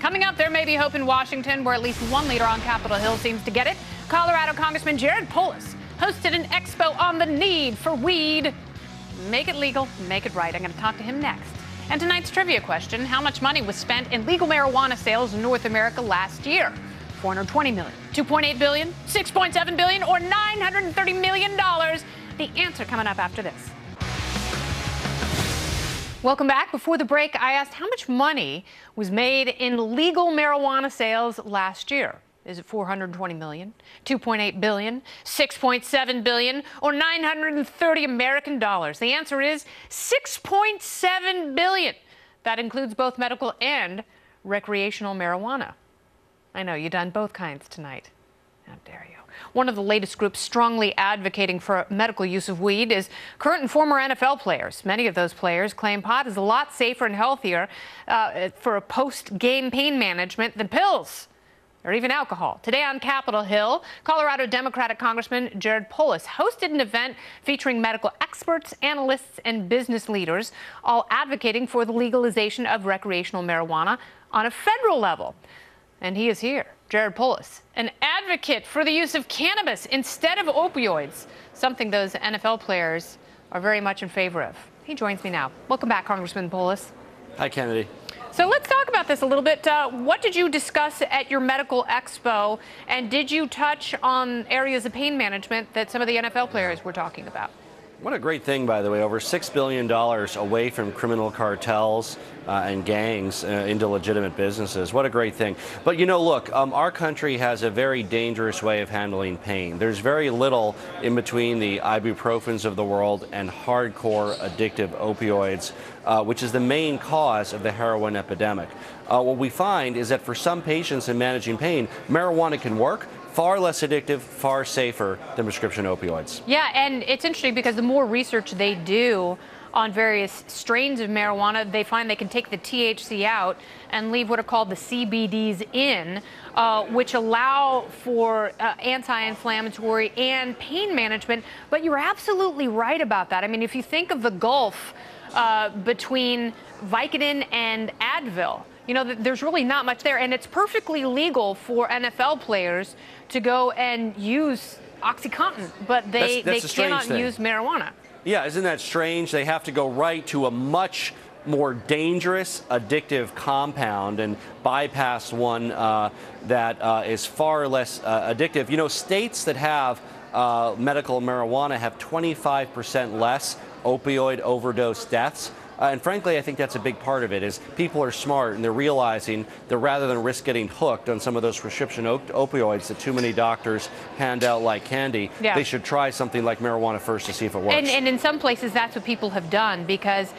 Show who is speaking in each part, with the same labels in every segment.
Speaker 1: Coming up, there may be hope in Washington, where at least one leader on Capitol Hill seems to get it. Colorado Congressman Polis hosted an expo on the need for weed. Make it legal, make it right. I'm going to talk to him next. And tonight's trivia question: how much money was spent in legal marijuana sales in North America last year? $420 million, $2.8 billion, $6.7 billion, or $930 million? The answer coming up after this. Welcome back. Before the break, I asked how much money was made in legal marijuana sales last year. Is it $420 million, $2.8 billion, $6.7 billion, or $930 American dollars? The answer is $6.7 billion. That includes both medical and recreational marijuana. I know, you've done both kinds tonight. How dare you? One of the latest groups strongly advocating for medical use of weed is current and former NFL players. Many of those players claim pot is a lot safer and healthier for a post-game pain management than pills or even alcohol. Today on Capitol Hill, Colorado Democratic Congressman Polis hosted an event featuring medical experts, analysts, and business leaders, all advocating for the legalization of recreational marijuana on a federal level. And he is here, Polis, an advocate for the use of cannabis instead of opioids, something those NFL players are very much in favor of. He joins me now. Welcome back, Congressman Polis.
Speaker 2: Hi, Kennedy.
Speaker 1: So let's talk about this a little bit. What did you discuss at your medical expo, and did you touch on areas of pain management that some of the NFL players were talking about?
Speaker 2: What a great thing, by the way, over $6 billion away from criminal cartels and gangs into legitimate businesses. What a great thing. But, you know, look, our country has a very dangerous way of handling pain. There's very little in between the ibuprofens of the world and hardcore addictive opioids, which is the main cause of the heroin epidemic. What we find is that for some patients in managing pain, marijuana can work. Far less addictive, far safer than prescription opioids. Yeah, and it's interesting because the more research they do on various strains of marijuana, they find they can take the THC out and leave what are called the CBDs in, which allow for anti-inflammatory and pain management. But you're absolutely right about that. I mean, if you think of the gulf between Vicodin and Advil, you know, there's really not much there, and it's perfectly legal for NFL players to go and use OxyContin, but they cannot use marijuana. Yeah, isn't that strange? They have to go right to a much more dangerous, addictive compound and bypass one that is far less addictive. You know, states that have medical marijuana have 25% less opioid overdose deaths. And frankly, I think that's a big part of it, is people are smart and they're realizing that rather than risk getting hooked on some of those prescription opioids that too many doctors hand out like candy, they should try something like marijuana first to see if it works.
Speaker 1: And in some places, that's what people have done, because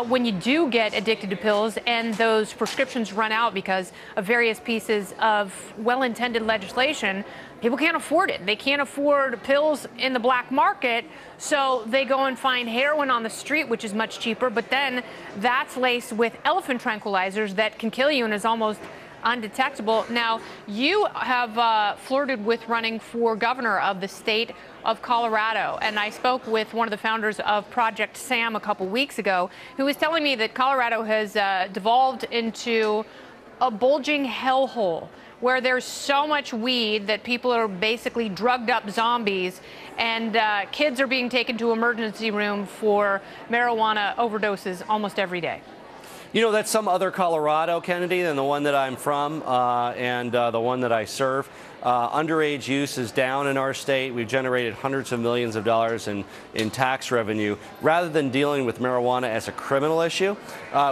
Speaker 1: when you do get addicted to pills and those prescriptions run out because of various pieces of well-intended legislation, people can't afford it. They can't afford pills in the black market, so they go and find heroin on the street, which is much cheaper, but then that's laced with elephant tranquilizers that can kill you and is almost undetectable. Now, you have flirted with running for governor of the state of Colorado, and I spoke with one of the founders of Project Sam a couple weeks ago, who was telling me that Colorado has devolved into a bulging hellhole, where there's so much weed that people are basically drugged up zombies, and kids are being taken to emergency room for marijuana overdoses almost every day.
Speaker 2: You know, that's some other Colorado, Kennedy, than the one that I'm from and the one that I serve. Underage use is down in our state. We've generated hundreds of millions of dollars in tax revenue. Rather than dealing with marijuana as a criminal issue,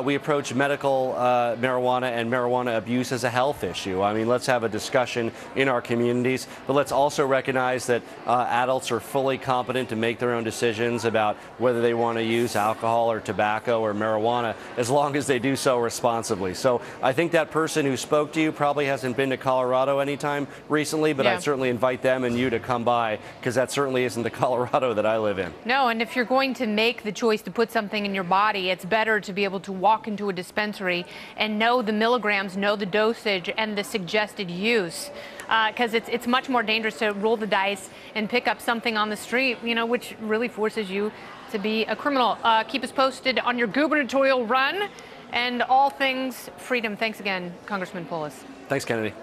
Speaker 2: we approach medical marijuana and marijuana abuse as a health issue. I mean, let's have a discussion in our communities, but let's also recognize that adults are fully competent to make their own decisions about whether they want to use alcohol or tobacco or marijuana, as long as they do so responsibly. So I think that person who spoke to you probably hasn't been to Colorado anytime recently, but I'd certainly invite them and you to come by, because that certainly isn't the Colorado that I live in.
Speaker 1: No, and if you're going to make the choice to put something in your body, it's better to be able to walk into a dispensary and know the milligrams, know the dosage, and the suggested use. Because it's much more dangerous to roll the dice and pick up something on the street, you know, which really forces you to be a criminal. Keep us posted on your gubernatorial run. and all things freedom. Thanks again, Congressman Polis.
Speaker 2: Thanks, Kennedy.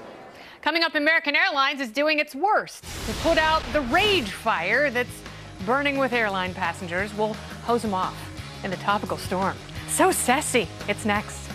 Speaker 1: Coming up, American Airlines is doing its worst to put out the rage fire that's burning with airline passengers. We'll hose them off in the topical storm. So sassy. It's next.